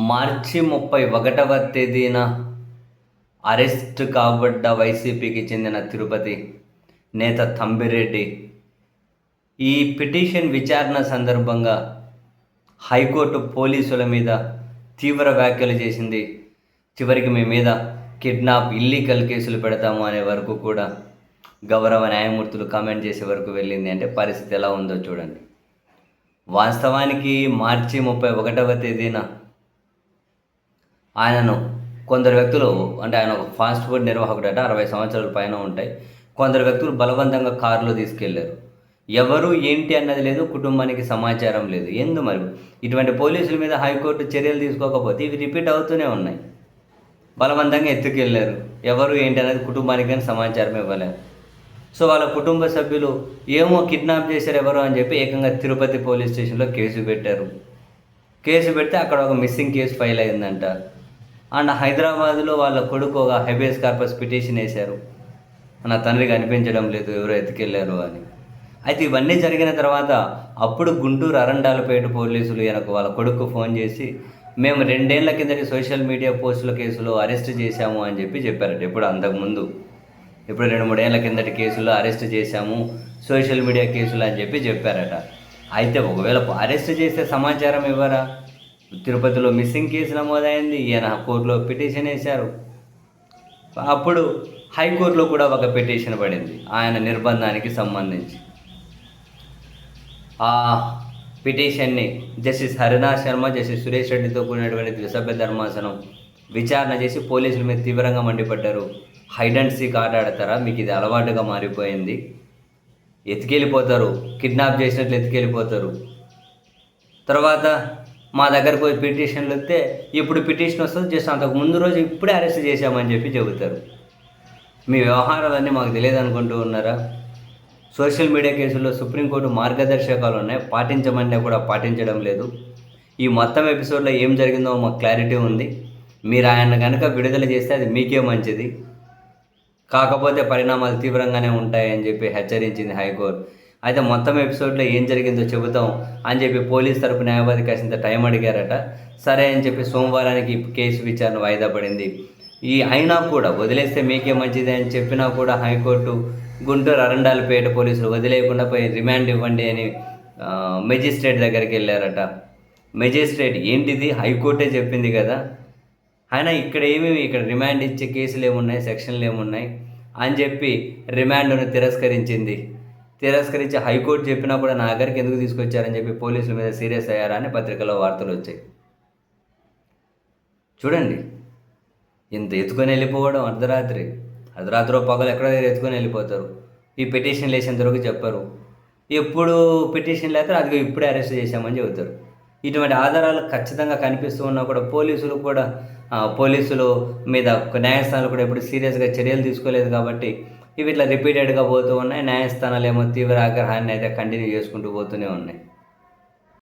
మార్చి 31వ తేదీన అరెస్ట్ కాబడ్డ వైసీపీకి చెందిన తిరుపతి నేత తంబిరెడ్డి ఈ పిటిషన్ విచారణ సందర్భంగా హైకోర్టు పోలీసుల మీద తీవ్ర వ్యాఖ్యలు చేసింది. చివరికి మీ మీద కిడ్నాప్ ఇల్లీగల్ కేసులు పెడతాము అనే వరకు కూడా గౌరవ న్యాయమూర్తులు కామెంట్ చేసే వరకు వెళ్ళింది. అంటే పరిస్థితి ఎలా ఉందో చూడండి. వాస్తవానికి మార్చి 31వ తేదీన ఆయనను కొందరు వ్యక్తులు, అంటే ఆయన ఒక ఫాస్ట్ ఫుడ్ నిర్వాహకుడట, 60 సంవత్సరాల పైన ఉంటాయి, కొందరు వ్యక్తులు బలవంతంగా కారులో తీసుకెళ్లారు. ఎవరు ఏంటి అన్నది లేదు, కుటుంబానికి సమాచారం లేదు. మరి ఇటువంటి పోలీసుల మీద హైకోర్టు చర్యలు తీసుకోకపోతే ఇవి రిపీట్ అవుతూనే ఉన్నాయి. బలవంతంగా ఎత్తుకెళ్ళారు, ఎవరు ఏంటి అనేది కుటుంబానికి కానీ సమాచారం ఇవ్వలేదు. సో వాళ్ళ కుటుంబ సభ్యులు ఏమో కిడ్నాప్ చేశారు ఎవరు అని చెప్పి ఏకంగా తిరుపతి పోలీస్ స్టేషన్లో కేసు పెట్టారు. కేసు పెడితే అక్కడ ఒక మిస్సింగ్ కేసు ఫైల్ అయిందంట. అండ్ హైదరాబాద్లో వాళ్ళ కొడుకు ఒక హెబియస్ కార్పస్ పిటిషన్ వేశారు, నా తండ్రికి అనిపించడం లేదు, ఎవరో ఎత్తుకెళ్ళారు అని. అయితే ఇవన్నీ జరిగిన తర్వాత అప్పుడు గుంటూరు అరండాలపేట పోలీసులు ఈయనకు వాళ్ళ కొడుకు ఫోన్ చేసి, మేము 2 ఏళ్ల కిందటి సోషల్ మీడియా పోస్టుల కేసులో అరెస్ట్ చేశాము అని చెప్పారట. ఎప్పుడు అంతకుముందు, ఇప్పుడు 2-3 ఏళ్ల కిందటి కేసులో అరెస్ట్ చేశాము, సోషల్ మీడియా కేసులు అని చెప్పారట. అయితే ఒకవేళ అరెస్ట్ చేస్తే సమాచారం ఇవ్వరా? తిరుపతిలో మిస్సింగ్ కేసు నమోదైంది, ఈయన కోర్టులో పిటిషన్ వేశారు. అప్పుడు హైకోర్టులో కూడా ఒక పిటిషన్ పడింది ఆయన నిర్బంధానికి సంబంధించి. ఆ పిటిషన్ని జస్టిస్ హరినాథ్ శర్మ, జస్టిస్ సురేష్ రెడ్డితో కూడినటువంటి ద్విసభ్య ధర్మాసనం విచారణ చేసి పోలీసుల మీద తీవ్రంగా మండిపడ్డారు. హైడ్ అండ్ సీక్ ఆట ఆడతారా? మీకు ఇది అలవాటుగా మారిపోయింది, ఎత్తుకెళ్ళిపోతారు, కిడ్నాప్ చేసినట్లు ఎత్తుకెళ్ళిపోతారు. తర్వాత మా దగ్గరకు పోయి పిటిషన్లు వస్తే ఇప్పుడు పిటిషన్ వస్తుంది, జస్ట్ అంతకు ముందు రోజు ఇప్పుడే అరెస్ట్ చేశామని చెబుతారు. మీ వ్యవహారాలన్నీ మాకు తెలియదు అనుకుంటూ ఉన్నారా? సోషల్ మీడియా కేసుల్లో సుప్రీంకోర్టు మార్గదర్శకాలు ఉన్నాయి, పాటించమని కూడా పాటించడం లేదు. ఈ మొత్తం ఎపిసోడ్లో ఏం జరిగిందో మాకు క్లారిటీ ఉంది. మీరు ఆయన కనుక విడుదల చేస్తే అది మీకే మంచిది, కాకపోతే పరిణామాలు తీవ్రంగానే ఉంటాయని హెచ్చరించింది హైకోర్టు. అయితే మొత్తం ఎపిసోడ్లో ఏం జరిగిందో చెబుతాం అని పోలీస్ తరపు న్యాయవాది కాసింత టైం అడిగారట. సరే అని సోమవారానికి కేసు విచారణ వాయిదా పడింది. అయినా కూడా వదిలేస్తే మీకే మంచిది అని చెప్పినా కూడా హైకోర్టు గుంటూరు అరండాలపేట పోలీసులు వదిలేయకుండా పోయి రిమాండ్ ఇవ్వండి అని మెజిస్ట్రేట్ దగ్గరికి వెళ్ళారట. మెజిస్ట్రేట్ ఏంటిది, హైకోర్టే చెప్పింది కదా, అయినా ఇక్కడ రిమాండ్ ఇచ్చే కేసులు ఏమున్నాయి, సెక్షన్లు ఏమున్నాయి అని రిమాండ్ను తిరస్కరించి హైకోర్టు చెప్పినా కూడా నా దగ్గరికి ఎందుకు తీసుకొచ్చారని పోలీసుల మీద సీరియస్ అయ్యారా అని పత్రికల్లో వార్తలు వచ్చాయి. చూడండి, ఇంత ఎత్తుకొని వెళ్ళిపోవడం, అర్ధరాత్రి పగలు ఎక్కడో ఎత్తుకొని వెళ్ళిపోతారు. ఈ పిటిషన్ వేసేంతవరకు చెప్పరు. ఎప్పుడు పిటిషన్ లేకపోతే అది ఇప్పుడే అరెస్ట్ చేశామని చెబుతారు. ఇటువంటి ఆధారాలు ఖచ్చితంగా కనిపిస్తూ ఉన్నా కూడా పోలీసులు మీద న్యాయస్థానాలు కూడా ఎప్పుడు సీరియస్గా చర్యలు తీసుకోలేదు. కాబట్టి ఇవి ఇట్లా రిపీటెడ్గా పోతూ ఉన్నాయి. న్యాయస్థానాలు ఏమో తీవ్ర ఆగ్రహాన్ని అయితే కంటిన్యూ చేసుకుంటూ పోతూనే ఉన్నాయి.